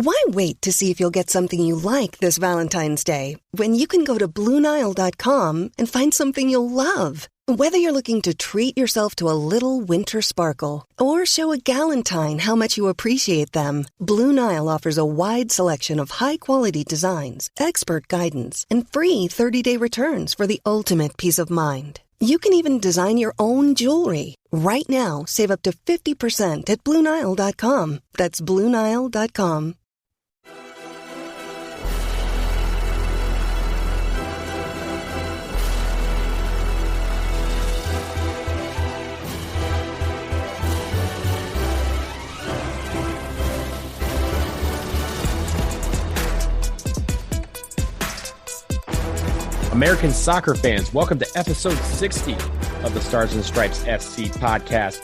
Why wait to see if you'll get something you like this Valentine's Day when you can go to BlueNile.com and find something you'll love? Whether you're looking to treat yourself to a little winter sparkle or show a galentine how much you appreciate them, Blue Nile offers a wide selection of high-quality designs, expert guidance, and free 30-day returns for the ultimate peace of mind. You can even design your own jewelry. Right now, save up to 50% at BlueNile.com. That's BlueNile.com. American soccer fans, welcome to episode 60 of the Stars and Stripes FC podcast.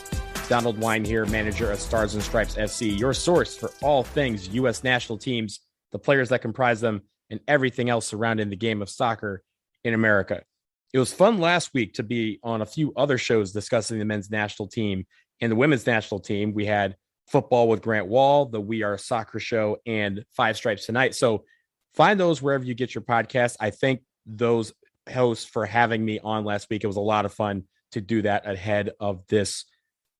Donald Wine here, manager of Stars and Stripes FC, your source for all things U.S. national teams, the players that comprise them, and everything else surrounding the game of soccer in America. It was fun last week to be on a few other shows discussing the men's national team and the women's national team. We had football with Grant Wall, the We Are Soccer show, and Five Stripes Tonight. So find those wherever you get your podcast. I think those hosts for having me on last week. It was a lot of fun to do that ahead of this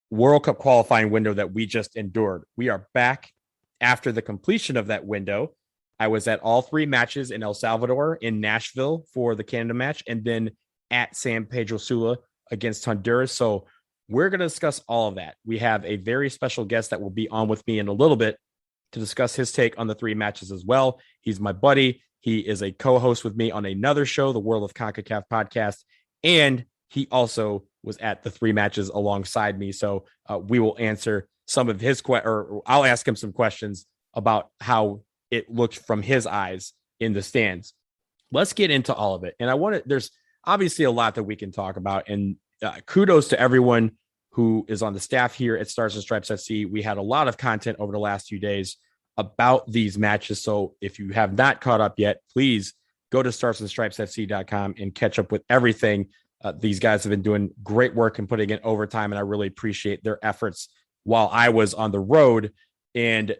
World Cup qualifying window that we just endured. We are back after the completion of that window. I was at all three matches in El Salvador, in Nashville for the Canada match, and then at San Pedro Sula against Honduras. So we're going to discuss all of that. We have a very special guest that will be on with me in a little bit to discuss his take on the three matches as well. He's my buddy. He is a co-host with me on another show, the World of Concacaf podcast, and he also was at the three matches alongside me. So we will answer some of his or I'll ask him some questions about how it looked from his eyes in the stands. Let's get into all of it. And there's obviously a lot that we can talk about, and kudos to everyone who is on the staff here at Stars and Stripes FC. We had a lot of content over the last few days about these matches. So if you have not caught up yet, please go to starsandstripesfc.com and catch up with everything. These guys have been doing great work and putting in overtime, and I really appreciate their efforts while I was on the road. And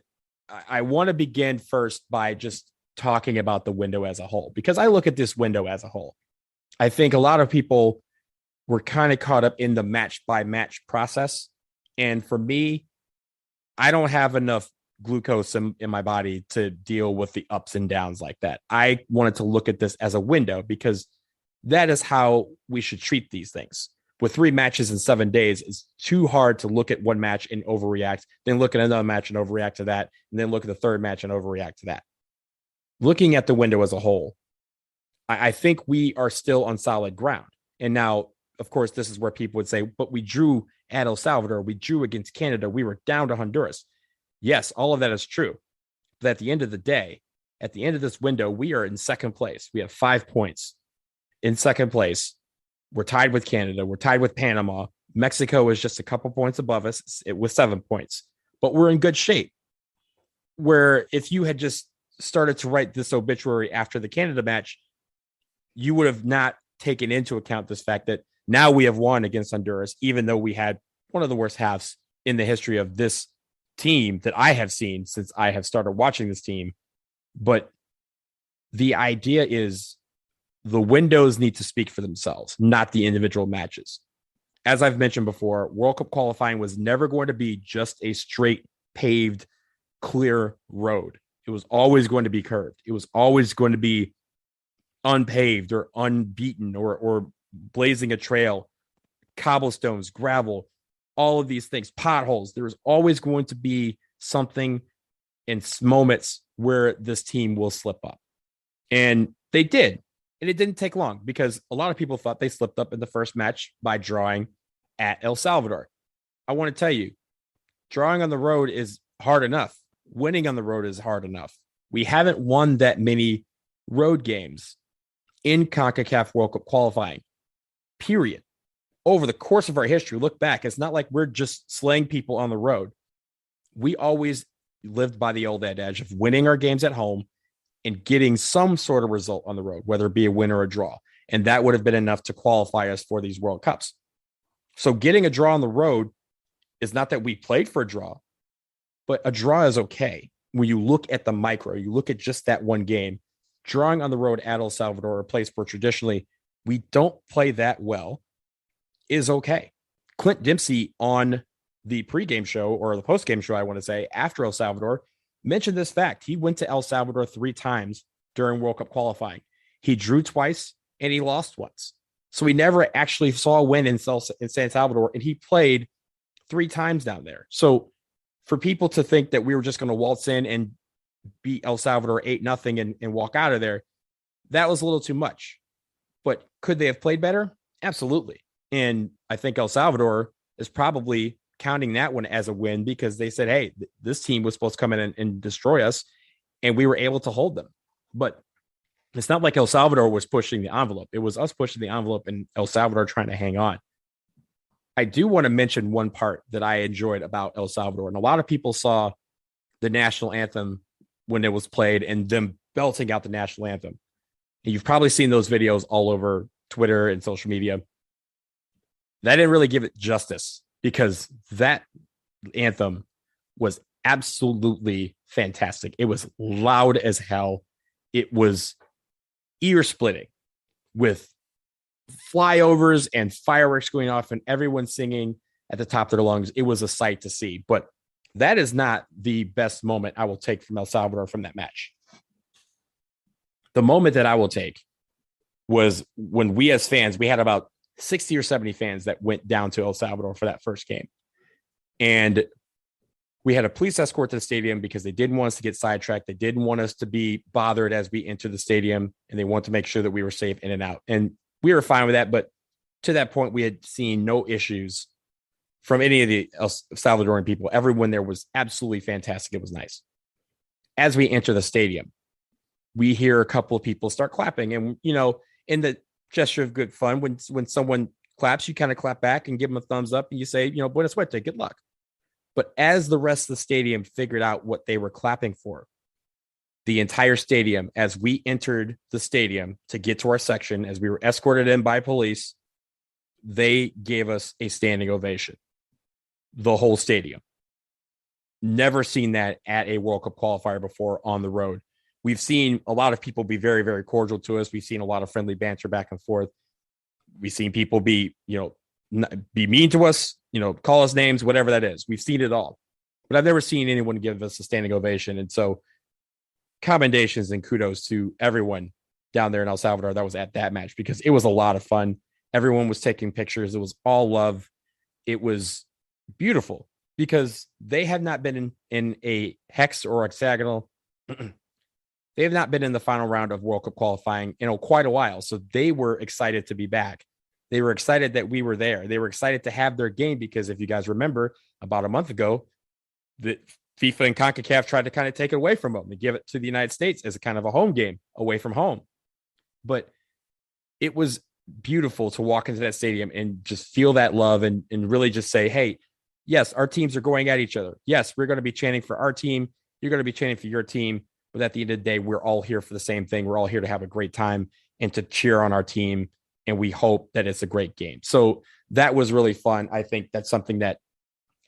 I want to begin first by just talking about the window as a whole, because I look at this window as a whole. I think a lot of people were kind of caught up in the match by match process. And for me, I don't have enough glucose in my body to deal with the ups and downs like that. I wanted to look at this as a window because that is how we should treat these things. With three matches in 7 days, it's too hard to look at one match and overreact, then look at another match and overreact to that, and then look at the third match and overreact to that. Looking at the window as a whole, I think we are still on solid ground. And now, of course, this is where people would say, but we drew at El Salvador, we drew against Canada, we were down to Honduras. Yes, all of that is true. But at the end of the day, at the end of this window, we are in second place. We have 5 points in second place. We're tied with Canada. We're tied with Panama. Mexico is just a couple points above us with 7 points. But we're in good shape. Where if you had just started to write this obituary after the Canada match, you would have not taken into account this fact that now we have won against Honduras, even though we had one of the worst halves in the history of this team that I have seen since I have started watching this team. But the idea is the windows need to speak for themselves, not the individual matches. As I've mentioned before, World Cup qualifying was never going to be just a straight paved, clear road. It was always going to be curved. It was always going to be unpaved or unbeaten or blazing a trail, cobblestones, gravel, all of these things, potholes. There's always going to be something in moments where this team will slip up. And they did. And it didn't take long because a lot of people thought they slipped up in the first match by drawing at El Salvador. I want to tell you, drawing on the road is hard enough. Winning on the road is hard enough. We haven't won that many road games in CONCACAF World Cup qualifying, period. Over the course of our history, look back, it's not like we're just slaying people on the road. We always lived by the old adage of winning our games at home and getting some sort of result on the road, whether it be a win or a draw. And that would have been enough to qualify us for these World Cups. So getting a draw on the road is not that we played for a draw, but a draw is okay. when you look at the micro, you look at just that one game, drawing on the road at El Salvador, a place where traditionally we don't play that well, is okay. Clint Dempsey on the pregame show, or the postgame show, I want to say, after El Salvador, mentioned this fact. He went to El Salvador 3 times during World Cup qualifying. He drew twice and he lost once. So he never actually saw a win in San Salvador, and he played 3 times down there. So for people to think that we were just going to waltz in and beat El Salvador 8-0 and walk out of there, that was a little too much. But could they have played better? Absolutely. And I think El Salvador is probably counting that one as a win, because they said, hey, this team was supposed to come in and destroy us, and we were able to hold them. But it's not like El Salvador was pushing the envelope. It was us pushing the envelope and El Salvador trying to hang on. I do want to mention one part that I enjoyed about El Salvador. And a lot of people saw the national anthem when it was played and them belting out the national anthem. And you've probably seen those videos all over Twitter and social media. That didn't really give it justice, because that anthem was absolutely fantastic. It was loud as hell. It was ear splitting, with flyovers and fireworks going off and everyone singing at the top of their lungs. It was a sight to see. But that is not the best moment I will take from El Salvador from that match. The moment that I will take was when we, as fans, we had about 60 or 70 fans that went down to El Salvador for that first game. And we had a police escort to the stadium because they didn't want us to get sidetracked. They didn't want us to be bothered as we entered the stadium, and they wanted to make sure that we were safe in and out. And we were fine with that. But to that point, we had seen no issues from any of the El Salvadoran people. Everyone there was absolutely fantastic. It was nice. As we enter the stadium, we hear a couple of people start clapping. And, you know, in the gesture of good fun, when someone claps, you kind of clap back and give them a thumbs up, and you say, you know, buena suerte, good luck. But as the rest of the stadium figured out what they were clapping for, the entire stadium, as we entered the stadium to get to our section, as we were escorted in by police, they gave us a standing ovation. The whole stadium. Never seen that at a World Cup qualifier before on the road. We've seen a lot of people be very, very cordial to us. We've seen a lot of friendly banter back and forth. We've seen people be mean to us, call us names, whatever that is. We've seen it all. But I've never seen anyone give us a standing ovation. And so commendations and kudos to everyone down there in El Salvador that was at that match, because it was a lot of fun. Everyone was taking pictures. It was all love. It was beautiful because they have not been in a hex or octagonal. They have not been in the final round of World Cup qualifying in quite a while. So they were excited to be back. They were excited that we were there. They were excited to have their game because if you guys remember, about a month ago, the FIFA and Concacaf tried to kind of take it away from them and give it to the United States as a kind of a home game away from home. But it was beautiful to walk into that stadium and just feel that love and really just say, hey, yes, our teams are going at each other. Yes, we're going to be chanting for our team. You're going to be chanting for your team. But at the end of the day, we're all here for the same thing. We're all here to have a great time and to cheer on our team. And we hope that it's a great game. So that was really fun. I think that's something that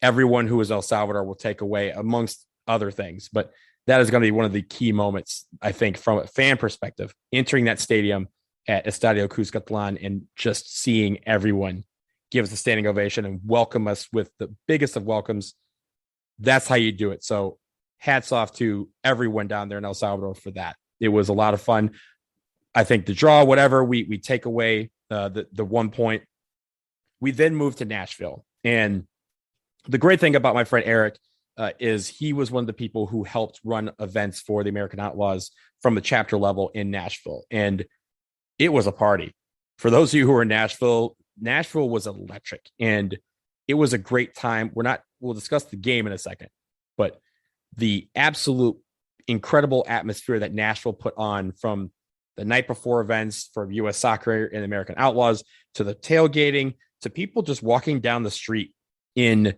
everyone who is El Salvador will take away amongst other things. But that is going to be one of the key moments, I think, from a fan perspective, entering that stadium at Estadio Cuscatlán and just seeing everyone give us a standing ovation and welcome us with the biggest of welcomes. That's how you do it. So hats off to everyone down there in El Salvador for that. It was a lot of fun. I think the draw, whatever, we take away the 1 point. We then moved to Nashville. And the great thing about my friend Eric is he was one of the people who helped run events for the American Outlaws from the chapter level in Nashville. And it was a party. For those of you who are in Nashville, Nashville was electric. And it was a great time. We'll discuss the game in a second. But the absolute incredible atmosphere that Nashville put on, from the night before events for U.S. Soccer and American Outlaws to the tailgating to people just walking down the street in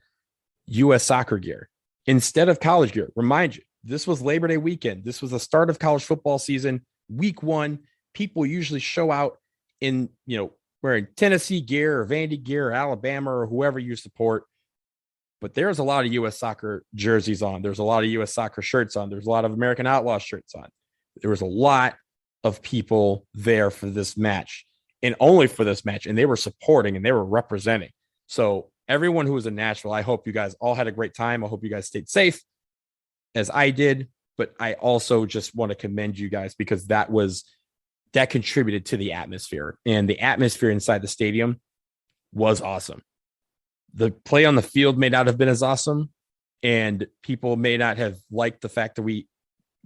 U.S. Soccer gear instead of college gear. Remind you, this was Labor Day weekend. This was the start of college football season, week 1. People usually show out in, wearing Tennessee gear or Vandy gear or Alabama or whoever you support. but there's a lot of U.S. soccer jerseys on. There's a lot of U.S. soccer shirts on. There's a lot of American Outlaw shirts on. There was a lot of people there for this match, and only for this match, and they were supporting and they were representing. So everyone who was in Nashville, I hope you guys all had a great time. I hope you guys stayed safe, as I did. But I also just want to commend you guys, because that contributed to the atmosphere, and the atmosphere inside the stadium was awesome. The play on the field may not have been as awesome, and people may not have liked the fact that we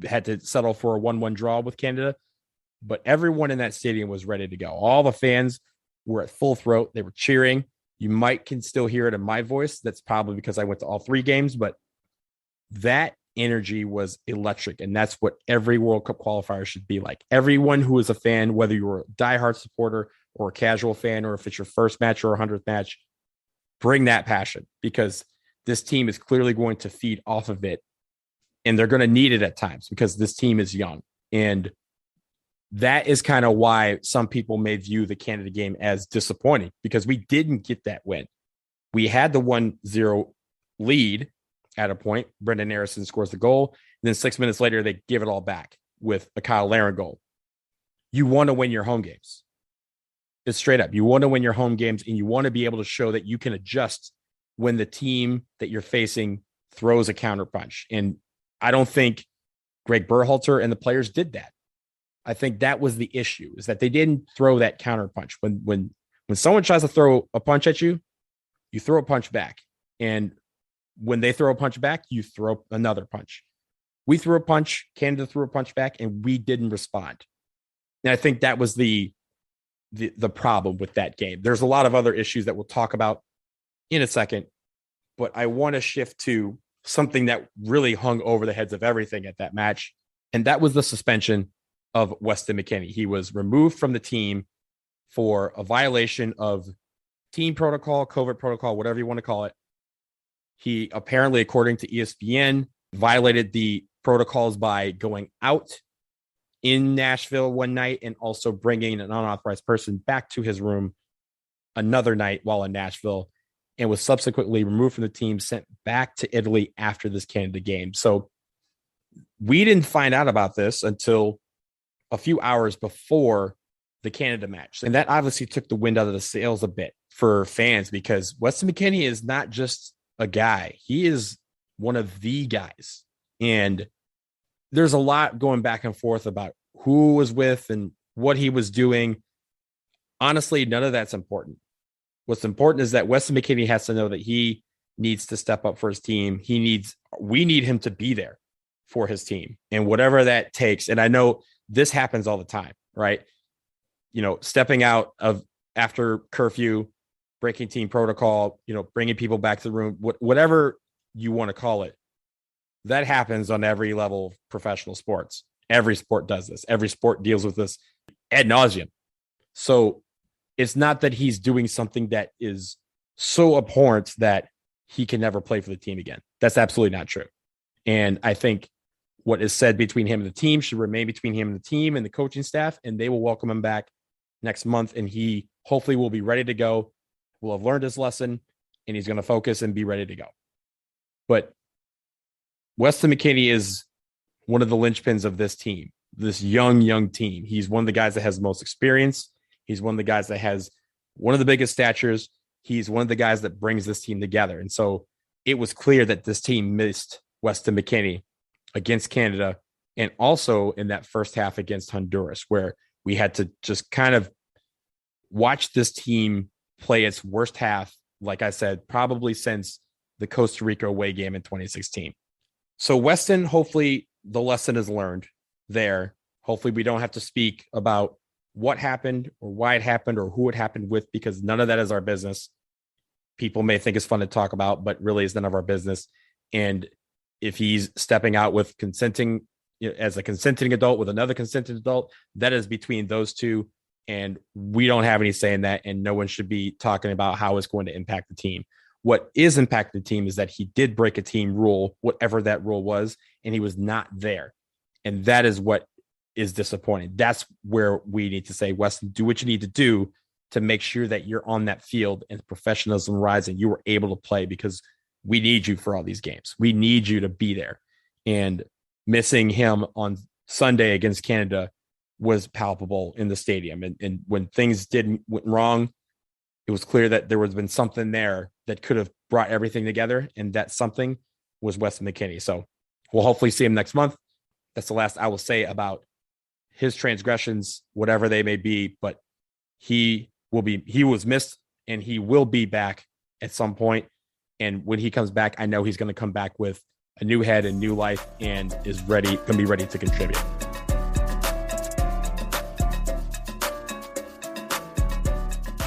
had to settle for a 1-1 draw with Canada, but everyone in that stadium was ready to go. All the fans were at full throat. They were cheering. You can still hear it in my voice. That's probably because I went to all 3 games, but that energy was electric. And that's what every World Cup qualifier should be like. Everyone who is a fan, whether you're a diehard supporter or a casual fan, or if it's your first match or 100th match, bring that passion, because this team is clearly going to feed off of it, and they're going to need it at times because this team is young. And that is kind of why some people may view the Canada game as disappointing, because we didn't get that win. We had the 1-0 lead at a point. Brendan Harrison scores the goal. And then 6 minutes later, they give it all back with a Kyle Larin goal. You want to win your home games. It's straight up. You want to win your home games, and you want to be able to show that you can adjust when the team that you're facing throws a counterpunch. And I don't think Greg Berhalter and the players did that. I think that was the issue, is that they didn't throw that counterpunch. When someone tries to throw a punch at you, you throw a punch back. And when they throw a punch back, you throw another punch. We threw a punch, Canada threw a punch back, and we didn't respond. And I think that was the problem with that game. There's a lot of other issues that we'll talk about in a second, but I want to shift to something that really hung over the heads of everything at that match, and that was the suspension of Weston McKennie. He was removed from the team for a violation of team protocol, COVID protocol, whatever you want to call it. He apparently, according to ESPN, violated the protocols by going out in Nashville one night and also bringing an unauthorized person back to his room another night while in Nashville, and was subsequently removed from the team, sent back to Italy after this Canada game. So we didn't find out about this until a few hours before the Canada match. And that obviously took the wind out of the sails a bit for fans, because Weston McKennie is not just a guy. He is one of the guys. And there's a lot going back and forth about who was with and what he was doing. Honestly, none of that's important. What's important is that Weston McKennie has to know that he needs to step up for his team. We need him to be there for his team, and whatever that takes. And I know this happens all the time, right? Stepping out of after curfew, breaking team protocol, bringing people back to the room, whatever you want to call it. That happens on every level of professional sports. Every sport does this. Every sport deals with this ad nauseum. So it's not that he's doing something that is so abhorrent that he can never play for the team again. That's absolutely not true. And I think what is said between him and the team should remain between him and the team and the coaching staff, and they will welcome him back next month. And he hopefully will be ready to go. Will have learned his lesson, and he's going to focus and be ready to go. But Weston McKennie is one of the linchpins of this team, this young team. He's one of the guys that has the most experience. He's one of the guys that has one of the biggest statures. He's one of the guys that brings this team together. And so it was clear that this team missed Weston McKennie against Canada, and also in that first half against Honduras, where we had to just kind of watch this team play its worst half, like I said, probably since the Costa Rica away game in 2016. So Weston, hopefully the lesson is learned there. Hopefully we don't have to speak about what happened or why it happened or who it happened with, because none of that is our business. People may think it's fun to talk about, but really is none of our business. And if he's stepping out with consenting, as a consenting adult with another consenting adult, that is between those two. And we don't have any say in that. And no one should be talking about how it's going to impact the team. What is impacting the team is that he did break a team rule, whatever that rule was, and he was not there. And that is what is disappointing. That's where we need to say, Weston, do what you need to do to make sure that you're on that field and professionalism rises and you were able to play, because we need you for all these games. We need you to be there. And missing him on Sunday against Canada was palpable in the stadium. And when things went wrong, it was clear that there was been something there that could have brought everything together. And that something was Weston McKennie. So we'll hopefully see him next month. That's the last I will say about his transgressions, whatever they may be, but he was missed and he will be back at some point. And when he comes back, I know he's going to come back with a new head and new life and is going to be ready to contribute.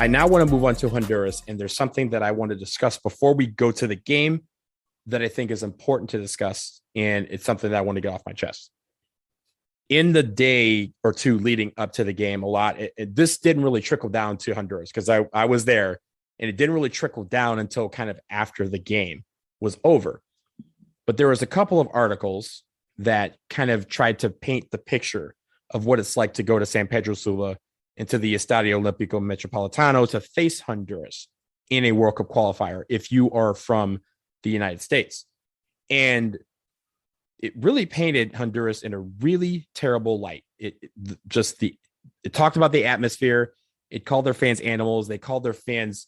I now want to move on to Honduras, and there's something that I want to discuss before we go to the game that I think is important to discuss, and it's something that I want to get off my chest. In the day or two leading up to the game, this didn't really trickle down to Honduras because I was there, and it didn't really trickle down until kind of after the game was over. But there was a couple of articles that kind of tried to paint the picture of what it's like to go to San Pedro Sula into the Estadio Olímpico Metropolitano to face Honduras in a World Cup qualifier if you are from the United States. And it really painted Honduras in a really terrible light. It talked about the atmosphere. It called their fans animals. They called their fans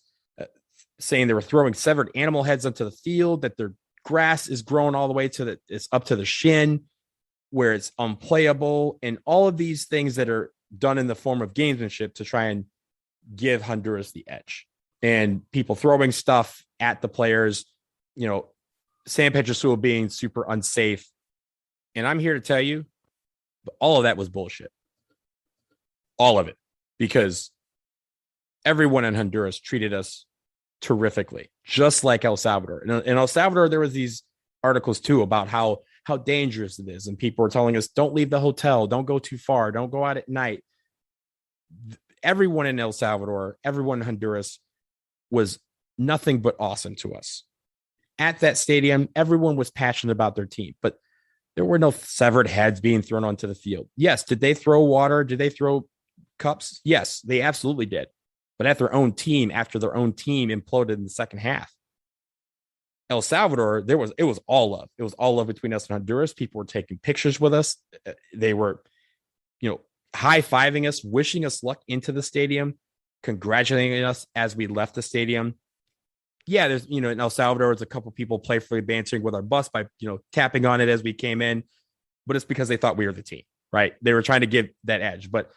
saying they were throwing severed animal heads onto the field, that their grass is growing all the way it's up to the shin, where it's unplayable, and all of these things that are done in the form of gamesmanship to try and give Honduras the edge. And people throwing stuff at the players, San Pedro Sula being super unsafe. And I'm here to tell you, all of that was bullshit. All of it. Because everyone in Honduras treated us terrifically, just like El Salvador. In El Salvador, there was these articles too about how dangerous it is. And people were telling us, don't leave the hotel, don't go too far, don't go out at night. Everyone in El Salvador, everyone in Honduras was nothing but awesome to us. At that stadium, everyone was passionate about their team, but there were no severed heads being thrown onto the field. Yes. Did they throw water? Did they throw cups? Yes, they absolutely did. But at their own team, after their own team imploded in the second half. El Salvador, it was all love. It was all love between us and Honduras. People were taking pictures with us. They were, high-fiving us, wishing us luck into the stadium, congratulating us as we left the stadium. Yeah, there's, in El Salvador, there's a couple people playfully bantering with our bus by, tapping on it as we came in. But it's because they thought we were the team, right? They were trying to give that edge. But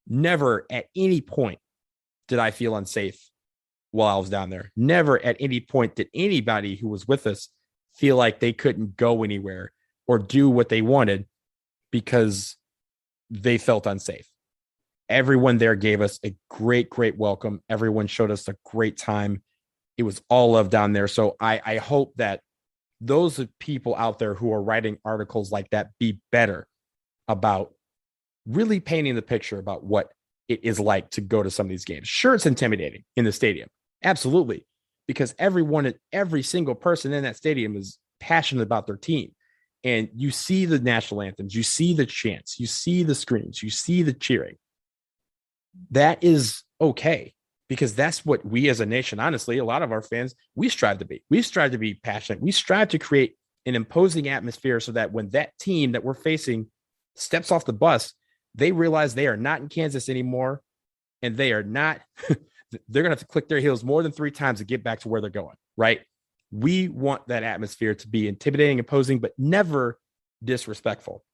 never at any point did I feel unsafe while I was down there. Never at any point did anybody who was with us feel like they couldn't go anywhere or do what they wanted because they felt unsafe. Everyone there gave us a great, great welcome. Everyone showed us a great time. It was all love down there. So I hope that those people out there who are writing articles like that be better about really painting the picture about what it is like to go to some of these games. Sure, it's intimidating in the stadium. Absolutely. Because every single person in that stadium is passionate about their team. And you see the national anthems, you see the chants, you see the screams, you see the cheering. That is okay, because that's what we as a nation, honestly, a lot of our fans, we strive to be. We strive to be passionate. We strive to create an imposing atmosphere so that when that team that we're facing steps off the bus, they realize they are not in Kansas anymore, and they are not, they're going to have to click their heels more than 3 times to get back to where they're going, right? We want that atmosphere to be intimidating, imposing, but never disrespectful.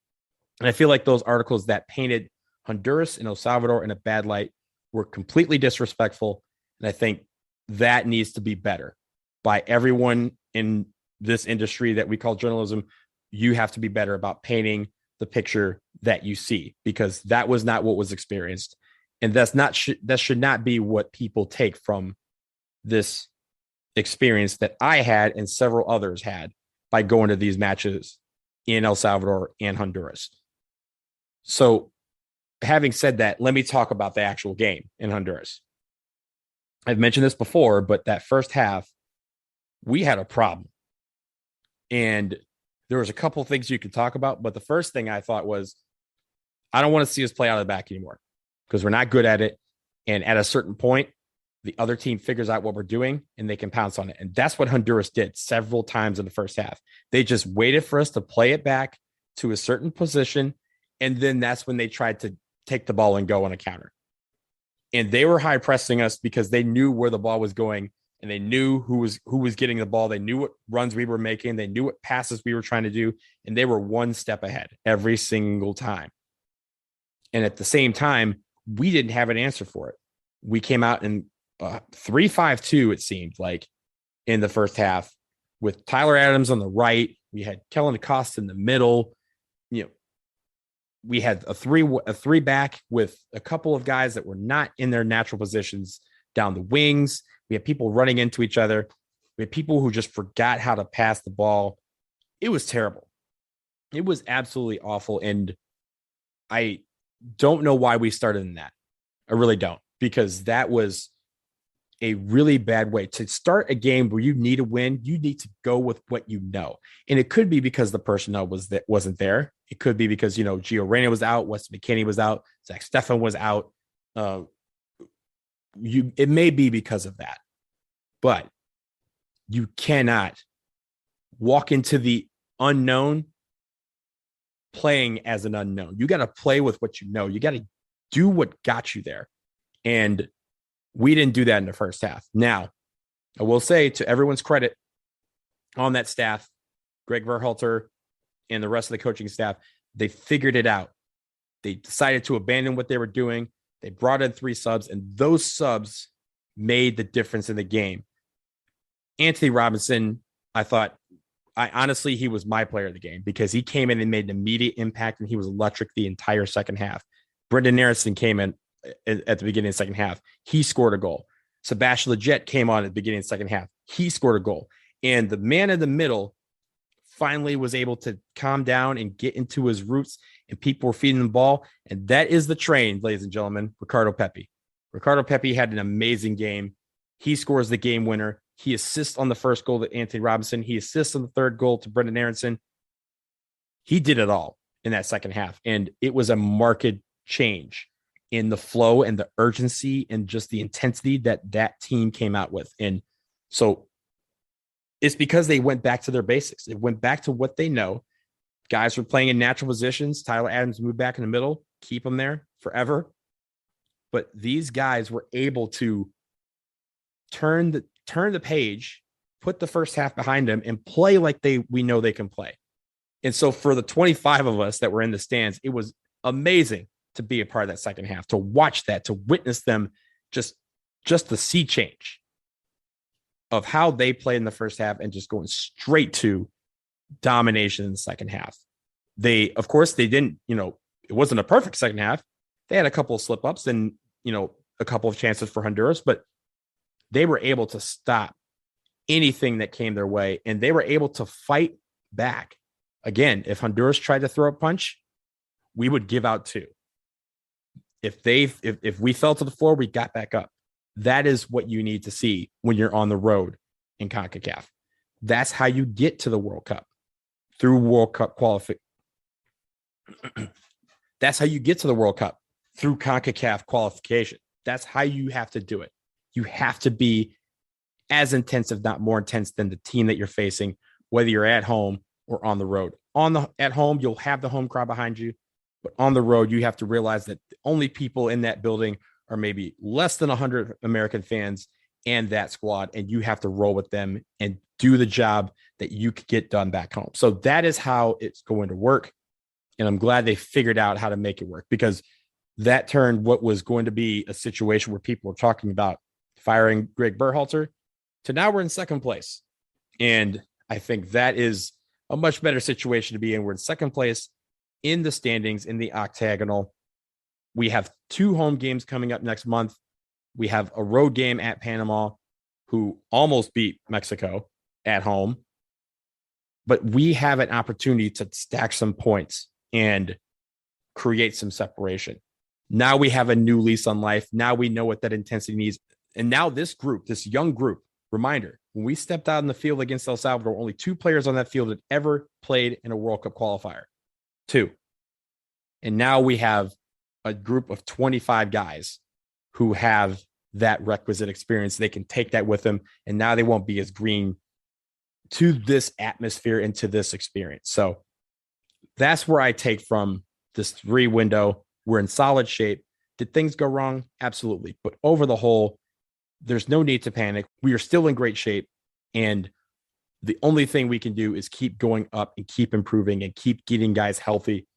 And I feel like those articles that painted Honduras and El Salvador in a bad light were completely disrespectful. And I think that needs to be better by everyone in this industry that we call journalism. You have to be better about painting the picture that you see, because that was not what was experienced. And that should not be what people take from this experience that I had and several others had by going to these matches in El Salvador and Honduras. So having said that, let me talk about the actual game in Honduras. I've mentioned this before, but that first half, we had a problem. And there was a couple things you could talk about, but the first thing I thought was, I don't want to see us play out of the back anymore because we're not good at it. And at a certain point, the other team figures out what we're doing and they can pounce on it. And that's what Honduras did several times in the first half. They just waited for us to play it back to a certain position. And then that's when they tried to take the ball and go on a counter. And they were high pressing us because they knew where the ball was going and they knew who was getting the ball. They knew what runs we were making. They knew what passes we were trying to do. And they were one step ahead every single time. And at the same time, we didn't have an answer for it. We came out in 3-5-2, it seemed like, in the first half, with Tyler Adams on the right. We had Kellen Acosta in the middle. We had a three back with a couple of guys that were not in their natural positions down the wings. We had people running into each other. We had people who just forgot how to pass the ball. It was terrible. It was absolutely awful. And I don't know why we started in that. I really don't, because that was a really bad way to start a game where you need a win. You need to go with what you know. And it could be because the personnel wasn't there. It could be because, Gio Reyna was out, Weston McKennie was out, Zach Steffen was out. It may be because of that, but you cannot walk into the unknown playing as an unknown. You got to play with what you know. You got to do what got you there. And we didn't do that in the first half. Now, I will say, to everyone's credit on that staff, Greg Verhalter and the rest of the coaching staff, they figured it out. They decided to abandon what they were doing. They brought in 3 subs, and those subs made the difference in the game. Anthony Robinson, honestly, he was my player of the game because he came in and made an immediate impact, and he was electric the entire second half. Brendan Harrison came in at the beginning of the second half. He scored a goal. Sebastian Lletget came on at the beginning of the second half. He scored a goal. And the man in the middle finally was able to calm down and get into his roots, and people were feeding the ball. And that is the train, ladies and gentlemen, Ricardo Pepi. Ricardo Pepi had an amazing game. He scores the game winner. He assists on the first goal to Anthony Robinson. He assists on the third goal to Brendan Aronson. He did it all in that second half. And it was a marked change in the flow and the urgency and just the intensity that team came out with. And so it's because they went back to their basics. They went back to what they know. Guys were playing in natural positions. Tyler Adams moved back in the middle, keep them there forever. But these guys were able to turn the page, put the first half behind them, and play like we know they can play. And so for the 25 of us that were in the stands, it was amazing to be a part of that second half, to watch that, to witness them, just the sea change of how they played in the first half and just going straight to domination in the second half. Of course, they didn't, it wasn't a perfect second half. They had a couple of slip ups and, a couple of chances for Honduras, but they were able to stop anything that came their way, and they were able to fight back. Again, if Honduras tried to throw a punch, we would give out 2. If we fell to the floor, we got back up. That is what you need to see when you're on the road in Concacaf. That's how you get to the World Cup, through World Cup qualification. That's how you get to the World Cup, through Concacaf qualification. That's how you have to do it. You have to be as intense, if not more intense, than the team that you're facing, whether you're at home or on the road. At home, you'll have the home crowd behind you. But on the road, you have to realize that the only people in that building are maybe less than 100 American fans and that squad, and you have to roll with them and do the job that you could get done back home. So that is how it's going to work. And I'm glad they figured out how to make it work, because that turned what was going to be a situation where people were talking about firing Greg Berhalter to now we're in second place. And I think that is a much better situation to be in. We're in second place in the standings in the Octagonal. We have 2 home games coming up next month. We have a road game at Panama, who almost beat Mexico at home. But we have an opportunity to stack some points and create some separation. Now we have a new lease on life. Now we know what that intensity needs. And now this young group, reminder, when we stepped out in the field against El Salvador, only 2 players on that field had ever played in a World Cup qualifier. 2. And now we have a group of 25 guys who have that requisite experience. They can take that with them, and now they won't be as green to this atmosphere and to this experience. So that's where I take from this 3 window. We're in solid shape. Did things go wrong? Absolutely. But over the whole, there's no need to panic. We are still in great shape. And the only thing we can do is keep going up and keep improving and keep getting guys healthy.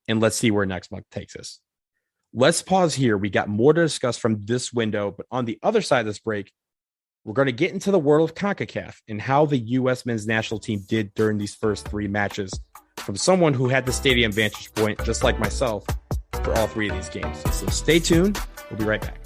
And let's see where next month takes us. Let's pause here. We got more to discuss from this window, but on the other side of this break, we're going to get into the world of Concacaf and how the U.S. men's national team did during these first 3 matches from someone who had the stadium vantage point, just like myself, for all 3 of these games. So stay tuned. We'll be right back.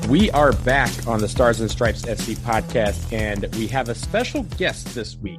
We are back on the Stars and Stripes SC podcast, and we have a special guest this week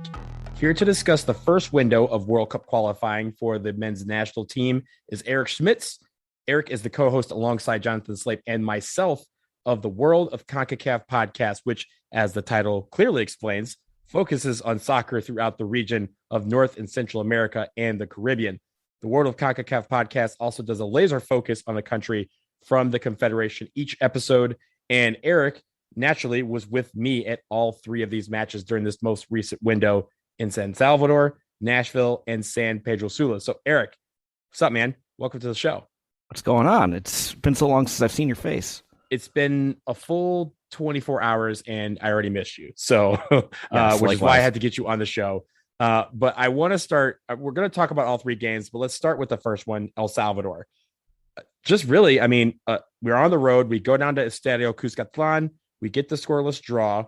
here to discuss the first window of World Cup qualifying for the men's national team is Eric Schmitz. Eric is the co-host alongside Jonathan Slape and myself of the World of Concacaf podcast, which, as the title clearly explains, focuses on soccer throughout the region of North and Central America and the Caribbean. The World of Concacaf podcast also does a laser focus on the country from the Confederation each episode. And Eric naturally was with me at all 3 of these matches during this most recent window in San Salvador, Nashville, and San Pedro Sula. So Eric, what's up, man? Welcome to the show. What's going on? It's been so long since I've seen your face. It's been a full 24 hours and I already missed you. So, Yes, which is why I had to get you on the show. But I want to start, we're going to talk about all 3 games, but let's start with the first one, El Salvador. Just really, I mean, we're on the road. We go down to Estadio Cuscatlán. We get the scoreless draw.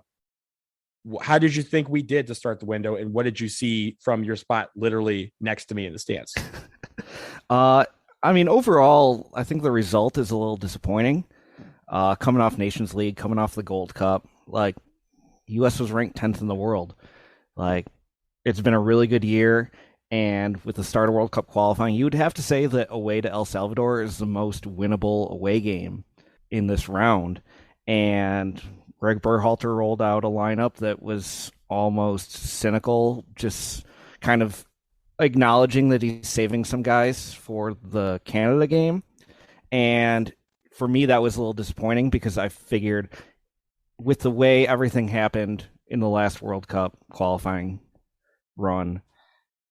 How did you think we did to start the window? And what did you see from your spot literally next to me in the stands? I mean, overall, I think the result is a little disappointing. Coming off Nations League, coming off the Gold Cup, like, U.S. was ranked 10th in the world. Like, it's been a really good year. And with the start of World Cup qualifying, you would have to say that away to El Salvador is the most winnable away game in this round. And Greg Berhalter rolled out a lineup that was almost cynical, just kind of acknowledging that he's saving some guys for the Canada game. And for me, that was a little disappointing because I figured with the way everything happened in the last World Cup qualifying run,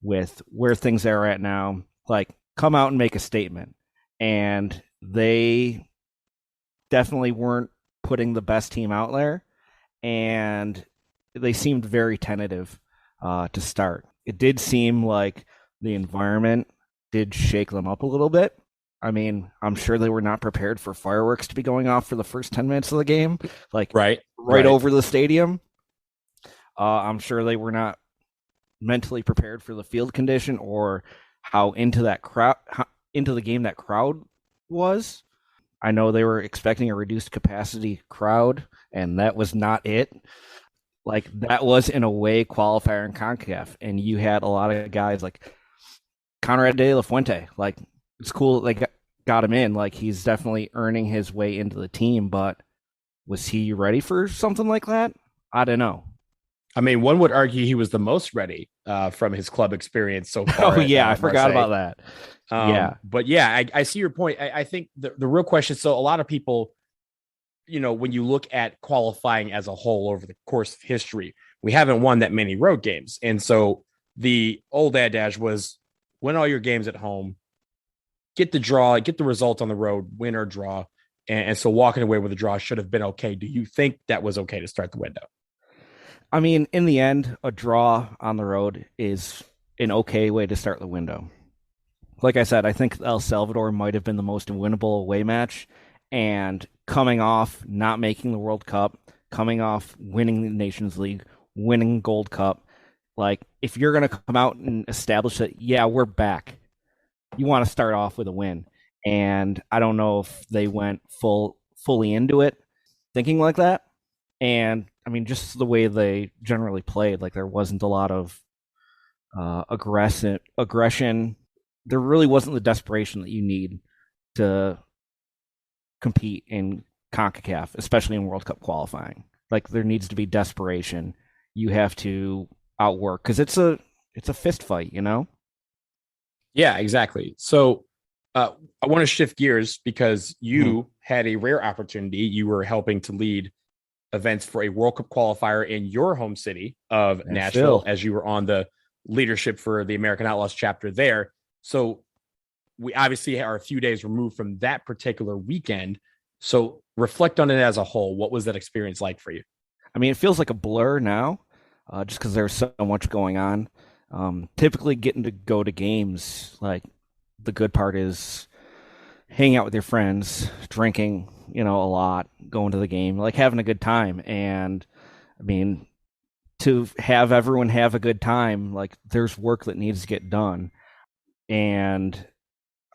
with where things are at now, like, come out and make a statement. And they definitely weren't putting the best team out there, and they seemed very tentative to start. It did seem like the environment did shake them up a little bit. I mean, I'm sure they were not prepared for fireworks to be going off for the first 10 minutes of the game, like right over the stadium. I'm sure they were not mentally prepared for the field condition or how into the game that crowd was. I know they were expecting a reduced capacity crowd, and that was not it. Like, that was an away qualifier in CONCACAF, and you had a lot of guys like Conrad de la Fuente. Like, it's cool they got him in. Like, he's definitely earning his way into the team, but was he ready for something like that? I don't know. I mean, one would argue he was the most ready from his club experience so far. Oh, yeah, I forgot about that. But yeah, I see your point. I think the real question, so a lot of people, you know, when you look at qualifying as a whole over the course of history, we haven't won that many road games. And so the old adage was win all your games at home, get the draw, get the result on the road, win or draw. And so walking away with a draw should have been okay. Do you think that was okay to start the window? I mean, in the end, a draw on the road is an okay way to start the window. Like I said, I think El Salvador might have been the most winnable away match, and coming off not making the World Cup, coming off winning the Nations League, winning Gold Cup, like, if you're going to come out and establish that, yeah, we're back, you want to start off with a win. And I don't know if they went fully into it thinking like that. And I mean, just the way they generally played, like, there wasn't a lot of aggression. There really wasn't the desperation that you need to compete in Concacaf, especially in World Cup qualifying. Like, there needs to be desperation. You have to outwork, because it's a fist fight, you know? Yeah, exactly. So I want to shift gears because you had a rare opportunity. You were helping to lead events for a World Cup qualifier in your home city of Nashville, as you were on the leadership for the American Outlaws chapter there. So we obviously are a few days removed from that particular weekend. So reflect on it as a whole. What was that experience like for you? I mean, it feels like a blur now, just because there's so much going on. Typically getting to go to games, like, the good part is hanging out with your friends, drinking, a lot, going to the game, like having a good time. And I mean, to have everyone have a good time, like, there's work that needs to get done. And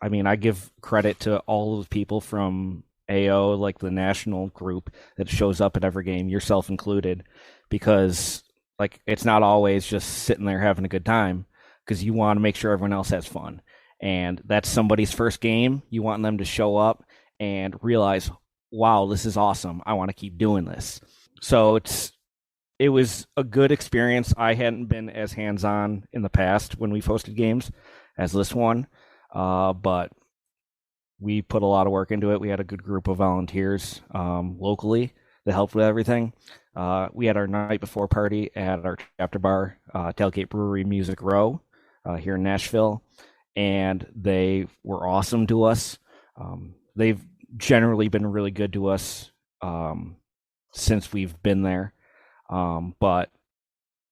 I mean, I give credit to all of the people from AO, like the national group that shows up at every game, yourself included, because, like, it's not always just sitting there having a good time, because you want to make sure everyone else has fun. And that's somebody's first game. You want them to show up and realize, wow, this is awesome. I want to keep doing this. So it was a good experience. I hadn't been as hands-on in the past when we've hosted games as this one, but we put a lot of work into it. We had a good group of volunteers locally that helped with everything. We had our night before party at our chapter bar, Tailgate Brewery Music Row, here in Nashville, and they were awesome to us. They've generally been really good to us since we've been there, but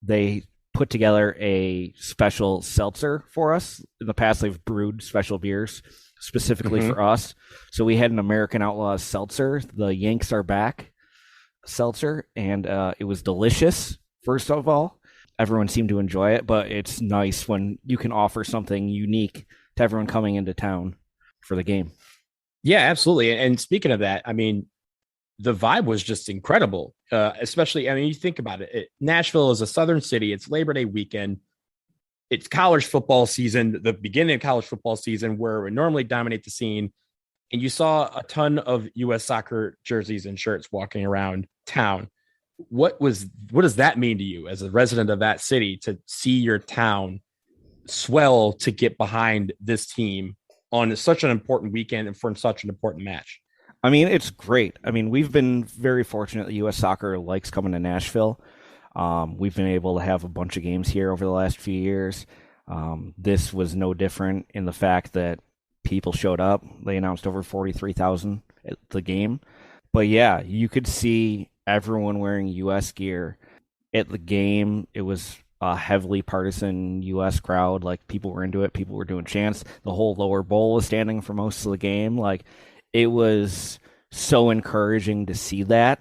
they put together a special seltzer for us. In the past, they've brewed special beers specifically for us. So we had an American Outlaws seltzer, the Yanks Are Back seltzer, and it was delicious. First of all, everyone seemed to enjoy it, but it's nice when you can offer something unique to everyone coming into town for the game. Yeah, absolutely. And speaking of that, I mean, the vibe was just incredible. Especially, I mean, you think about it. Nashville is a southern city. It's Labor Day weekend. It's college football season, the beginning of college football season, where we normally dominate the scene. And you saw a ton of U.S. soccer jerseys and shirts walking around town. What does that mean to you as a resident of that city, to see your town swell to get behind this team on such an important weekend and for such an important match? I mean, it's great. I mean, we've been very fortunate that U.S. Soccer likes coming to Nashville. We've been able to have a bunch of games here over the last few years. This was no different in the fact that people showed up. They announced over 43,000 at the game. But yeah, you could see everyone wearing U.S. gear at the game. It was a heavily partisan U.S. crowd. Like, people were into it. People were doing chants. The whole lower bowl was standing for most of the game. Like, it was so encouraging to see that.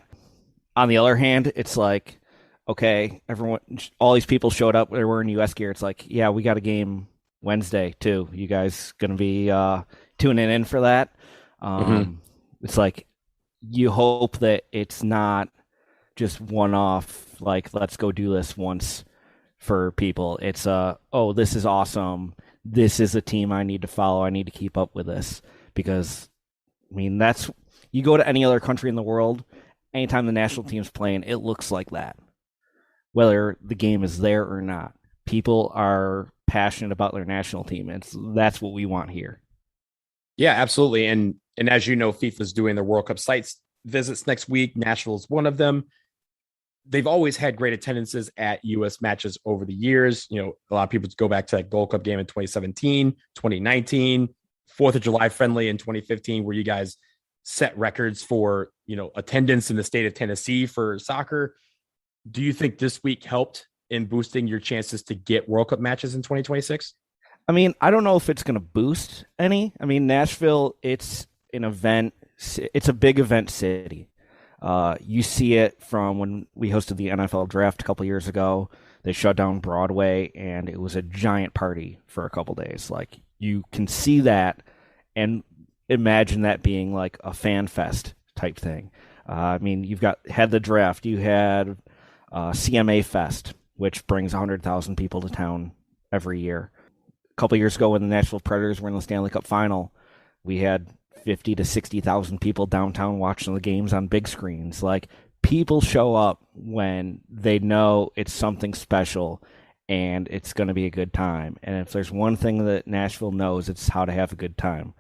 On the other hand, it's like, okay, all these people showed up. They're wearing U.S. gear. It's like, yeah, we got a game Wednesday too. You guys going to be tuning in for that? It's like, you hope that it's not just one-off, like, let's go do this once for people. It's oh, this is awesome. This is a team I need to follow. I need to keep up with this, because, I mean, you go to any other country in the world, anytime the national team's playing, it looks like that. Whether the game is there or not, people are passionate about their national team. That's what we want here. Yeah, absolutely. And as you know, FIFA's doing their World Cup sites visits next week. Nashville is one of them. They've always had great attendances at U.S. matches over the years. A lot of people go back to that Gold Cup game in 2017, 2019, 4th of July friendly in 2015, where you guys set records for, attendance in the state of Tennessee for soccer. Do you think this week helped in boosting your chances to get World Cup matches in 2026? I mean, I don't know if it's going to boost any. I mean, Nashville, it's an event. It's a big event city. You see it from when we hosted the NFL draft a couple years ago. They shut down Broadway, and it was a giant party for a couple days. Like, you can see that and imagine that being like a fan fest type thing. I mean, had the draft. You had CMA Fest, which brings 100,000 people to town every year. A couple years ago, when the Nashville Predators were in the Stanley Cup final, we had 50 to 60,000 people downtown watching the games on big screens. Like, people show up when they know it's something special and it's going to be a good time. And if there's one thing that Nashville knows, it's how to have a good time.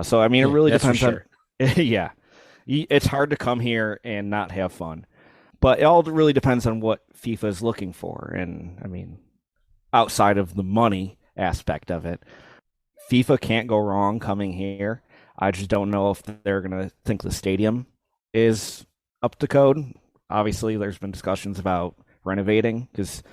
So, I mean, it really depends on... Yeah. It's hard to come here and not have fun. But it all really depends on what FIFA is looking for. And, I mean, outside of the money aspect of it, FIFA can't go wrong coming here. I just don't know if they're going to think the stadium is up to code. Obviously, there's been discussions about renovating, because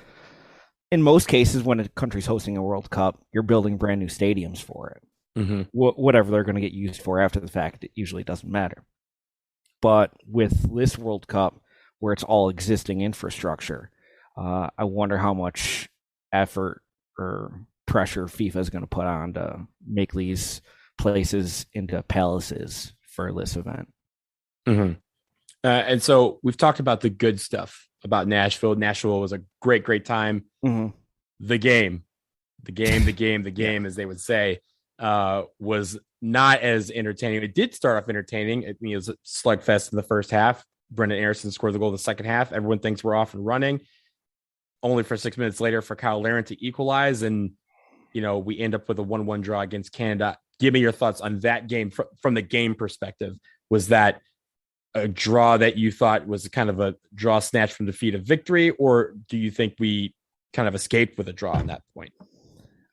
in most cases, when a country's hosting a World Cup, you're building brand new stadiums for it. Mm-hmm. Whatever they're going to get used for after the fact, it usually doesn't matter. But with this World Cup, where it's all existing infrastructure, I wonder how much effort or pressure FIFA is going to put on to make these places into palaces for this event. Mm-hmm. And so we've talked about the good stuff about Nashville. Nashville was a great time. Mm-hmm. The game, yeah, as they would say, was not as entertaining. It did start off entertaining. It was a slugfest in the first half. Brendan Anderson scored the goal in the second half. Everyone thinks we're off and running, only for 6 minutes later for Kyle Larin to equalize. And, we end up with a 1-1 draw against Canada. Give me your thoughts on that game from the game perspective. Was that a draw that you thought was kind of a draw snatch from defeat of victory, or do you think we kind of escaped with a draw at that point?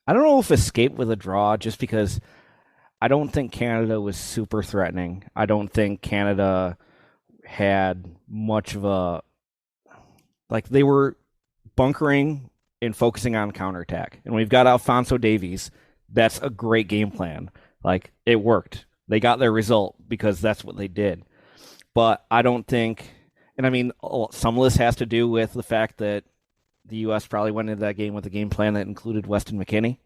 I don't know if escape with a draw, just because I don't think Canada was super threatening. I don't think Canada had much of a... Like, they were bunkering and focusing on counterattack. And we've got Alphonso Davies. That's a great game plan. Like, it worked. They got their result because that's what they did. But I don't think... And I mean, some of this has to do with the fact that the U.S. probably went into that game with a game plan that included Weston McKennie.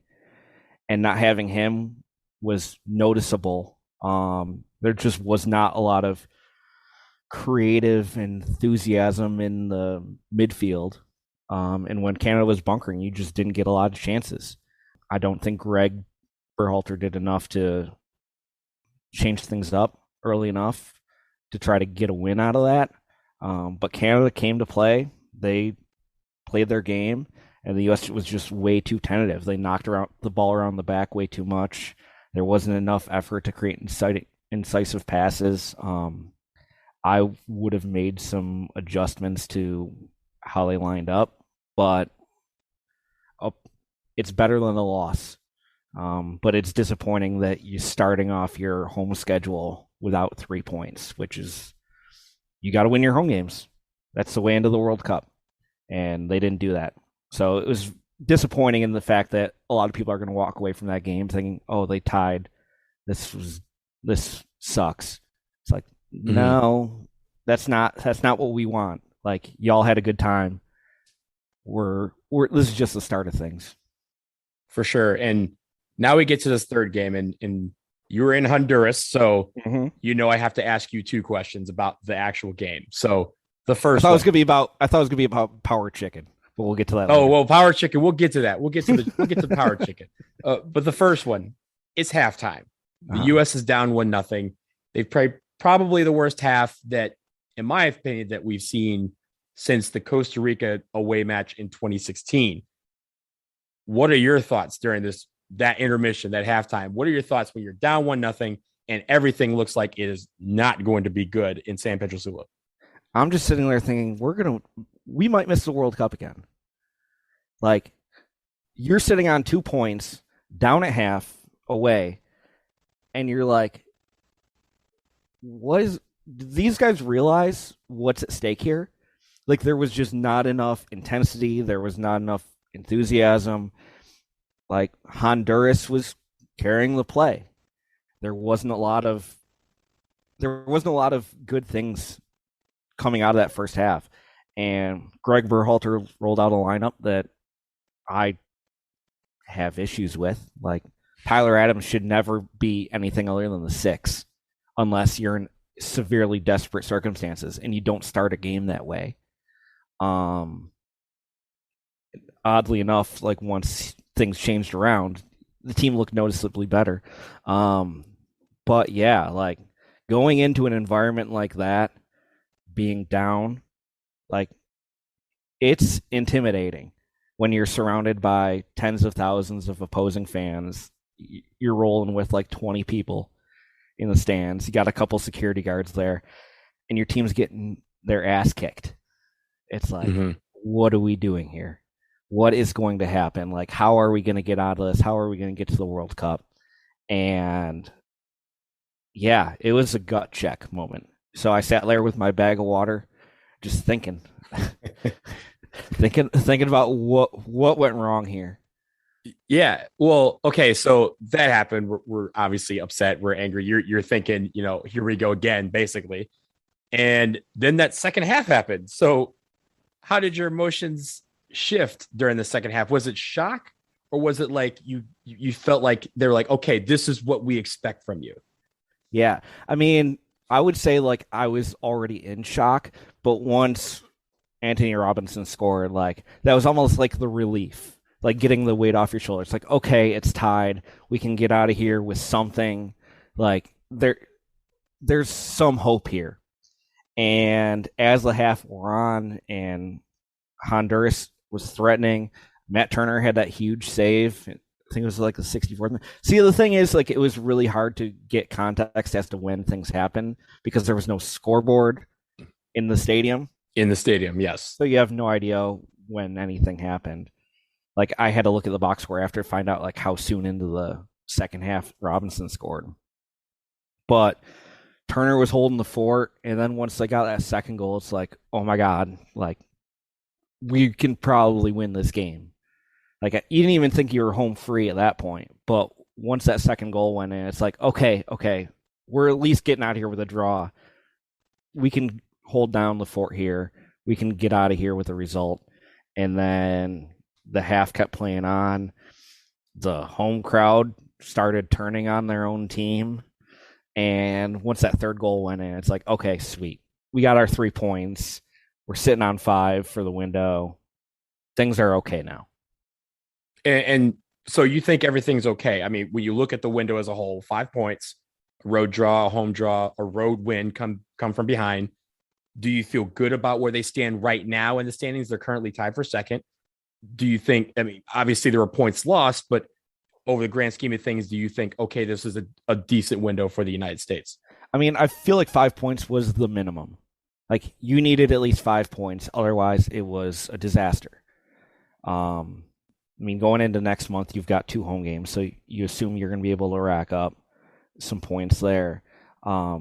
And not having him was noticeable. There just was not a lot of creative enthusiasm in the midfield. And when Canada was bunkering, you just didn't get a lot of chances. I don't think Greg Berhalter did enough to change things up early enough to try to get a win out of that. But Canada came to play. They played their game, and the U.S. was just way too tentative. They knocked the ball around the back way too much. There wasn't enough effort to create incisive passes. I would have made some adjustments to how they lined up, but it's better than a loss. But it's disappointing that you're starting off your home schedule without 3 points, which is, you got to win your home games. That's the way into the World Cup. And they didn't do that. So it was disappointing in the fact that a lot of people are going to walk away from that game thinking, oh, they tied. This sucks. It's like, no, that's not what we want. Like, y'all had a good time. This is just the start of things. For sure. And now we get to this third game, and you were in Honduras, so I have to ask you two questions about the actual game. So the first, I thought it was gonna be about Power Chicken, but we'll get to that. Oh, well, Power Chicken, we'll get to that. We'll get to Power Chicken. But the first one, it's halftime. The U.S. is down 1-0. They've played probably the worst half that, in my opinion, that we've seen since the Costa Rica away match in 2016. What are your thoughts during that intermission, that halftime? What are your thoughts when you're down 1-0 and everything looks like it is not going to be good in San Pedro Sula? I'm just sitting there thinking, we might miss the World Cup again. Like, you're sitting on 2 points, down at half, away, and you're like, do these guys realize what's at stake here? Like, there was just not enough intensity. There was not enough enthusiasm. Like, Honduras was carrying the play. There wasn't a lot of good things coming out of that first half. And Greg Berhalter rolled out a lineup that I have issues with. Like, Tyler Adams should never be anything other than the 6 unless you're in severely desperate circumstances and you don't start a game that way. Oddly enough, like, once things changed around, the team looked noticeably better. But yeah, like going into an environment like that, being down, like it's intimidating when you're surrounded by tens of thousands of opposing fans. You're rolling with like 20 people in the stands. You got a couple security guards there, and your team's getting their ass kicked. It's like, what are we doing here? What is going to happen? Like, how are we going to get out of this? How are we going to get to the World Cup? And yeah, it was a gut check moment. So I sat there with my bag of water, just thinking, thinking about what went wrong here. Yeah. Well, okay. So that happened. We're obviously upset. We're angry. You're thinking, here we go again, basically. And then that second half happened. So how did your emotions shift during the second half? Was it shock, or was it like you felt like they're like, okay, this is what we expect from you? Yeah. I mean, I would say like I was already in shock, but once Anthony Robinson scored, like that was almost like the relief, like getting the weight off your shoulders. Like, okay, it's tied. We can get out of here with something. Like there's some hope here. And as the half wore on and Honduras was threatening, Matt Turner had that huge save. I think it was like the 64th. See, the thing is, like, it was really hard to get context as to when things happened because there was no scoreboard in the stadium. In the stadium, yes. So you have no idea when anything happened. Like, I had to look at the box score after to find out like how soon into the second half Robinson scored. But Turner was holding the fort, and then once they got that second goal, it's like, oh my God, like, we can probably win this game. Like, you didn't even think you were home free at that point. But once that second goal went in, it's like, okay, we're at least getting out of here with a draw. We can hold down the fort here. We can get out of here with a result. And then the half kept playing on. The home crowd started turning on their own team. And once that third goal went in, it's like, okay, sweet. We got our 3 points. We're sitting on 5 for the window. Things are okay now. And so you think everything's okay? I mean, when you look at the window as a whole, 5 points, a road draw, a home draw, a road win, come from behind. Do you feel good about where they stand right now in the standings? They're currently tied for second. Do you think, I mean, obviously there were points lost, but over the grand scheme of things, do you think, okay, this is a decent window for the United States? I mean, I feel like 5 points was the minimum. Like, you needed at least 5 points. Otherwise, it was a disaster. I mean, going into next month, you've got 2 home games, so you assume you're going to be able to rack up some points there. But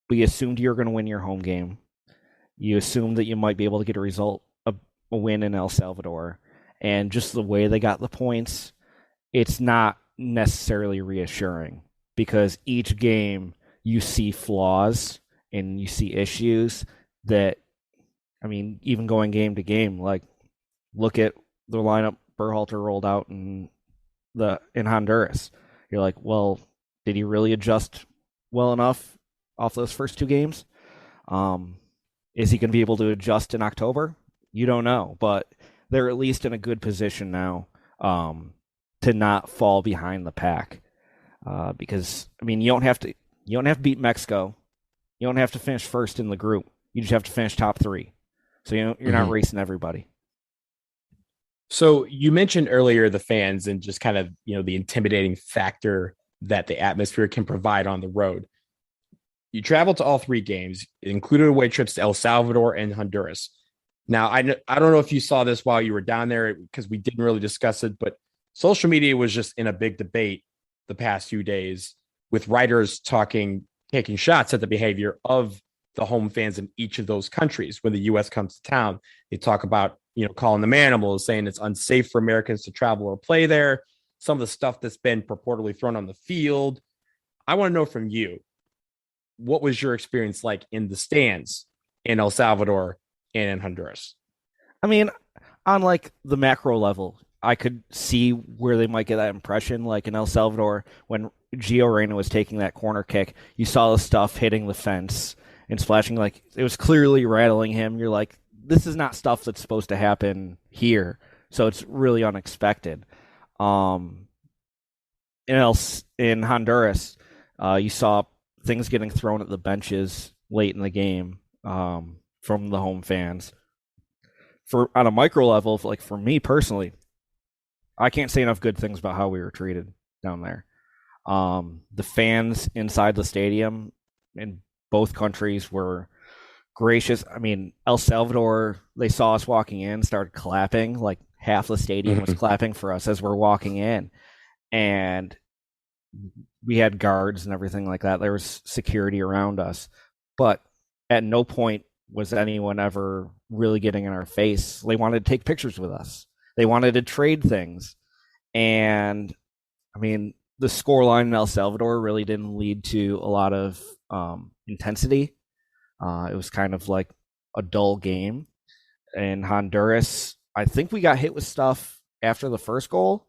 you assumed you're going to win your home game. You assumed that you might be able to get a win in El Salvador. And just the way they got the points, it's not necessarily reassuring because each game you see flaws and you see issues that, I mean, even going game to game, like look at the lineup Berhalter rolled out in Honduras. You're like, well, did he really adjust well enough off those first 2 games? Is he going to be able to adjust in October? You don't know, but they're at least in a good position now to not fall behind the pack. Because I mean, you don't have to beat Mexico. You don't have to finish first in the group. You just have to finish top 3. So you're not racing everybody. So you mentioned earlier the fans and just kind of, the intimidating factor that the atmosphere can provide on the road. You traveled to all 3 games. It included away trips to El Salvador and Honduras. Now, I don't know if you saw this while you were down there because we didn't really discuss it, but social media was just in a big debate the past few days with writers taking shots at the behavior of the home fans in each of those countries. When the U.S. comes to town, they talk about, calling them animals, saying it's unsafe for Americans to travel or play there. Some of the stuff that's been purportedly thrown on the field. I want to know from you, what was your experience like in the stands in El Salvador and in Honduras? I mean, on like the macro level, I could see where they might get that impression. Like in El Salvador, when Gio Reyna was taking that corner kick, you saw the stuff hitting the fence and splashing. Like it was clearly rattling him. You're like, this is not stuff that's supposed to happen here. So it's really unexpected. In Honduras, You saw things getting thrown at the benches late in the game from the home fans. On a micro level, like for me personally, I can't say enough good things about how we were treated down there. The fans inside the stadium in both countries were gracious. I mean, El Salvador, they saw us walking in, started clapping. Like half the stadium was clapping for us as we're walking in. And we had guards and everything like that. There was security around us. But at no point was anyone ever really getting in our face. They wanted to take pictures with us. They wanted to trade things. And, I mean, the scoreline in El Salvador really didn't lead to a lot of intensity. It was kind of like a dull game. In Honduras, I think we got hit with stuff after the first goal.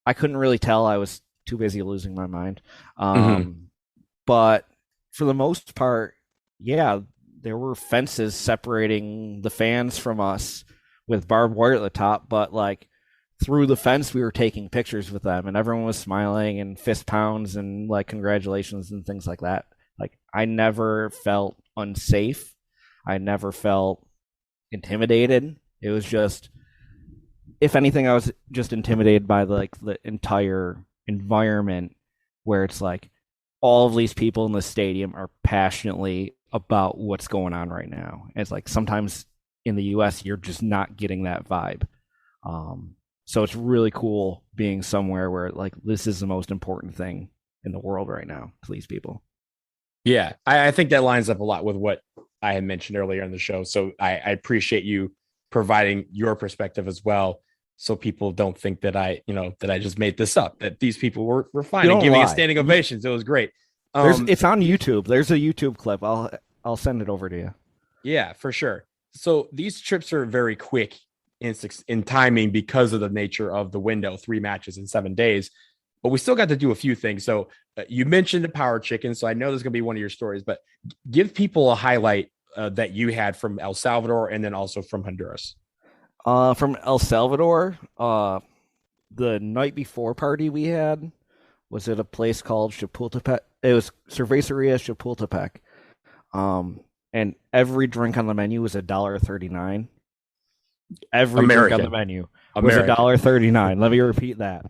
I couldn't really tell. I was too busy losing my mind. But for the most part, yeah, there were fences separating the fans from us with barbed wire at the top. But like through the fence, we were taking pictures with them, and everyone was smiling and fist pounds and like congratulations and things like that. Like I never felt unsafe. I never felt intimidated. It was just, if anything, I was just intimidated by the entire environment where it's like all of these people in the stadium are passionately about what's going on right now. And it's like sometimes in the US you're just not getting that vibe. So it's really cool being somewhere where like this is the most important thing in the world right now to these people. Yeah, I think that lines up a lot with what I had mentioned earlier in the show. So I appreciate you providing your perspective as well, so people don't think that I just made this up, that these people were fine and giving us standing ovations. It was great. It's on YouTube. There's a YouTube clip. I'll send it over to you. Yeah, for sure. So these trips are very quick in timing because of the nature of the window, 3 matches in 7 days. But we still got to do a few things. So you mentioned the power chicken. So I know there's going to be one of your stories, but give people a highlight that you had from El Salvador and then also from Honduras. From El Salvador, the night before party we had was at a place called Chapultepec. It was Cerveceria Chapultepec. And every drink on the menu was $1.39. Every drink on the menu was $1.39. Let me repeat that.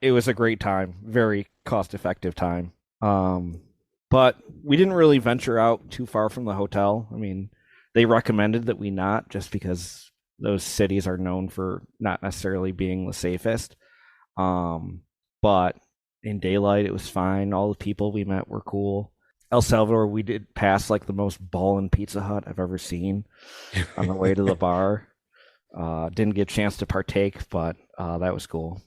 It was a great time, very cost-effective time. But we didn't really venture out too far from the hotel. I mean, they recommended that we not, just because those cities are known for not necessarily being the safest. But in daylight, it was fine. All the people we met were cool. El Salvador, we did pass like the most ballin' Pizza Hut I've ever seen on the way to the bar. Didn't get a chance to partake, but that was cool.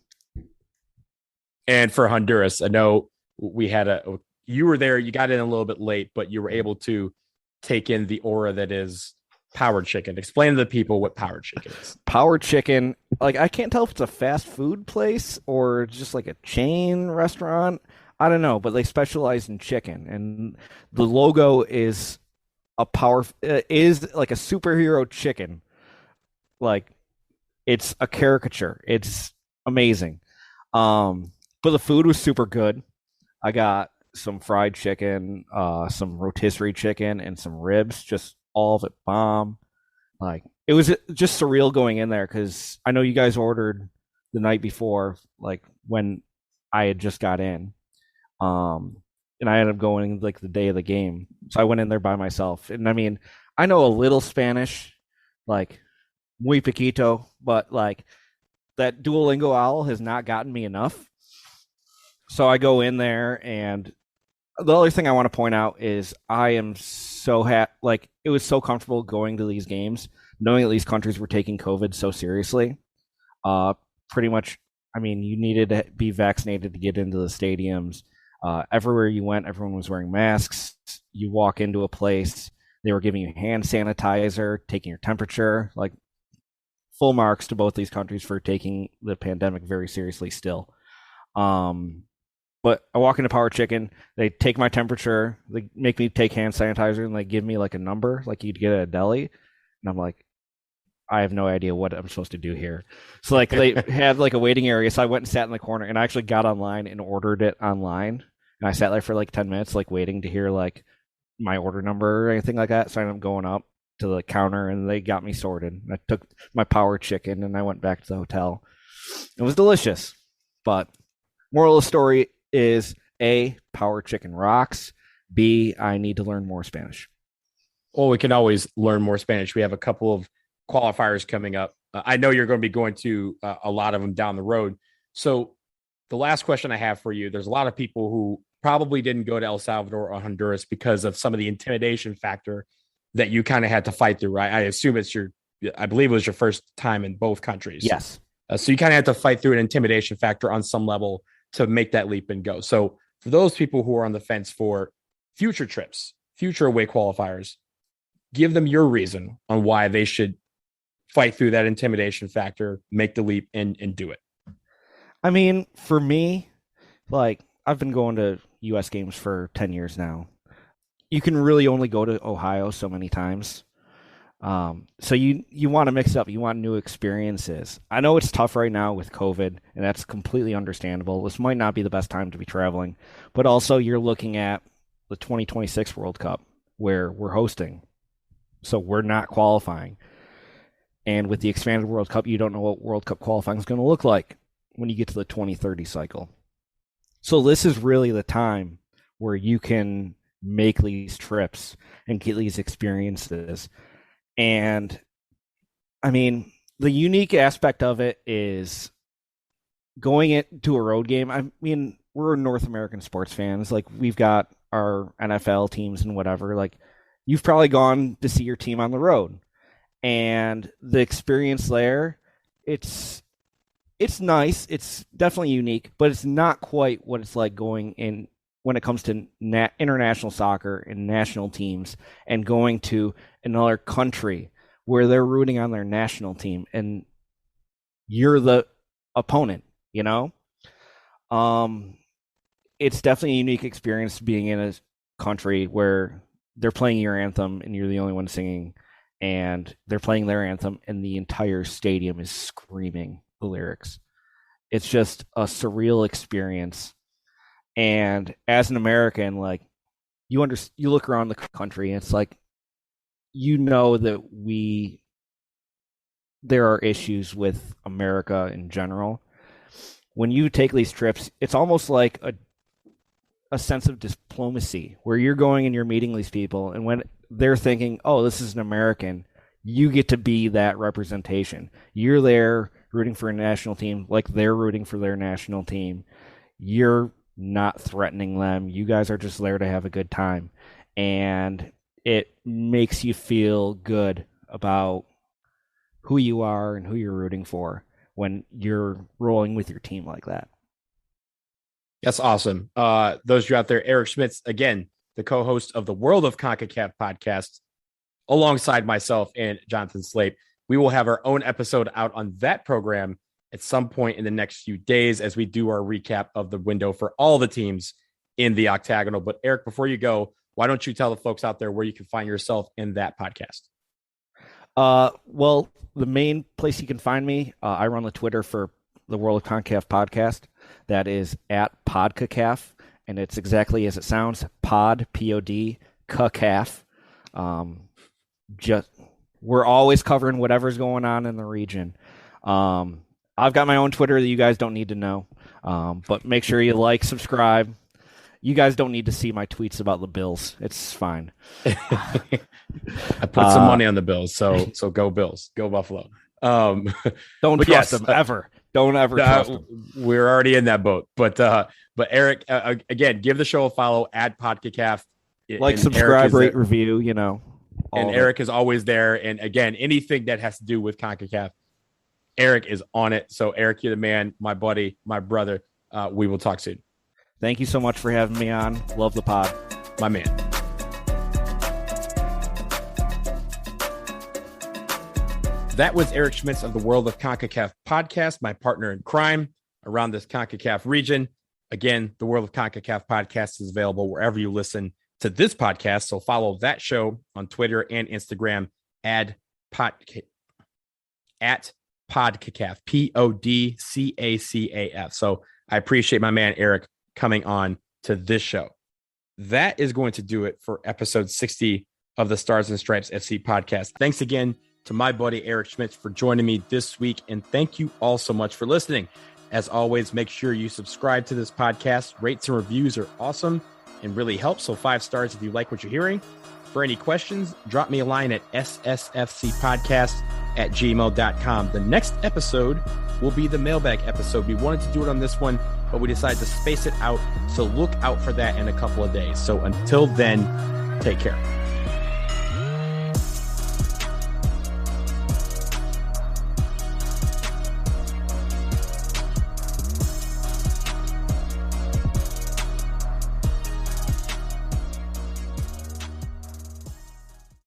And for Honduras, I know we had you were there, you got in a little bit late, but you were able to take in the aura that is Power Chicken. Explain to the people what Power Chicken is. Power Chicken, like I can't tell if it's a fast food place or just like a chain restaurant. I don't know, but they specialize in chicken, and the logo is is like a superhero chicken. Like it's a caricature. It's amazing. But the food was super good. I got some fried chicken, some rotisserie chicken, and some ribs. Just all of it bomb. Like it was just surreal going in there because I know you guys ordered the night before, like when I had just got in. And I ended up going like the day of the game. So I went in there by myself. And I mean, I know a little Spanish, like muy poquito, but like that Duolingo owl has not gotten me enough. So I go in there, and the other thing I want to point out is I am so like it was so comfortable going to these games, knowing that these countries were taking COVID so seriously. Pretty much, I mean, you needed to be vaccinated to get into the stadiums. Everywhere you went, everyone was wearing masks. You walk into a place, they were giving you hand sanitizer, taking your temperature, like full marks to both these countries for taking the pandemic very seriously still. But I walk into Power Chicken, they take my temperature, they make me take hand sanitizer, and they give me like a number like you'd get at a deli. And I'm like, I have no idea what I'm supposed to do here. So like they had like a waiting area. So I went and sat in the corner, and I actually got online and ordered it online. And I sat there for like 10 minutes, like waiting to hear like my order number or anything like that. So I ended up going up to the counter and they got me sorted. I took my power chicken and I went back to the hotel. It was delicious. But moral of the story is A, power chicken rocks. B, I need to learn more Spanish. Well, we can always learn more Spanish. We have a couple of qualifiers coming up. I know you're going to be going to a lot of them down the road. So the last question I have for you, there's a lot of people who probably didn't go to El Salvador or Honduras because of some of the intimidation factor that you kind of had to fight through, right? I assume I believe it was your first time in both countries. Yes. So you kind of had to fight through an intimidation factor on some level to make that leap and go. So for those people who are on the fence for future trips, future away qualifiers, give them your reason on why they should fight through that intimidation factor, make the leap and do it. I mean, for me, like I've been going to US games for 10 years now. You can really only go to Ohio so many times. So you want to mix it up. You want new experiences. I know it's tough right now with COVID, and that's completely understandable. This might not be the best time to be traveling, but also you're looking at the 2026 World Cup where we're hosting. So we're not qualifying. And with the expanded World Cup, you don't know what World Cup qualifying is going to look like when you get to the 2030 cycle. So this is really the time where you can make these trips and get these experiences. And I mean, the unique aspect of it is going into a road game. I mean, we're North American sports fans. Like we've got our NFL teams and whatever. Like you've probably gone to see your team on the road. And the experience there, it's nice. It's definitely unique, but it's not quite what it's like going in when it comes to international soccer and national teams and going to another country where they're rooting on their national team and you're the opponent, you know? It's definitely a unique experience being in a country where they're playing your anthem and you're the only one singing, and they're playing their anthem and the entire stadium is screaming the lyrics. It's just a surreal experience. And as an American, like you look around the country and it's like, you know that there are issues with America in general. When you take these trips, it's almost like a sense of diplomacy where you're going and you're meeting these people, and when they're thinking, oh, this is an American, you get to be that representation. You're there rooting for a national team like they're rooting for their national team. You're not threatening them. You guys are just there to have a good time. And it makes you feel good about who you are and who you're rooting for when you're rolling with your team like that. That's awesome. Those of you out there, Eric Schmitz, again, the co-host of the World of Concacaf podcast, alongside myself and Jonathan Slape. We will have our own episode out on that program at some point in the next few days as we do our recap of the window for all the teams in the Octagonal. But Eric, before you go, why don't you tell the folks out there where you can find yourself in that podcast? Well, the main place you can find me, I run the Twitter for the World of Concacaf podcast. That is at Concacaf, and it's exactly as it sounds, pod, P-O-D, Concacaf. We're always covering whatever's going on in the region. I've got my own Twitter that you guys don't need to know, but make sure you like, subscribe. You guys don't need to see my tweets about the Bills. It's fine. I put some money on the Bills, so go Bills, go Buffalo. Don't trust them ever. Don't ever trust them. We're already in that boat. But Eric, again, give the show a follow at Concacaf. Like, subscribe, rate, review. You know. And Eric is always there. And again, anything that has to do with CONCACAF, Eric is on it. So Eric, you're the man, my buddy, my brother. We will talk soon. Thank you so much for having me on. Love the pod. My man. That was Eric Schmitz of the World of CONCACAF podcast, my partner in crime around this CONCACAF region. Again, the World of CONCACAF podcast is available wherever you listen to this podcast. So follow that show on Twitter and Instagram at Podcacaf, Podcacaf. So I appreciate my man, Eric, coming on to this show. That is going to do it for episode 60 of the Stars and Stripes FC podcast. Thanks again to my buddy Eric Schmitz for joining me this week. And thank you all so much for listening. As always, make sure you subscribe to this podcast. Rates and reviews are awesome and really help. So 5 stars if you like what you're hearing. For any questions, drop me a line at ssfcpodcast@gmail.com. The next episode will be the mailbag episode. We wanted to do it on this one, but we decided to space it out. So look out for that in a couple of days. So until then, take care.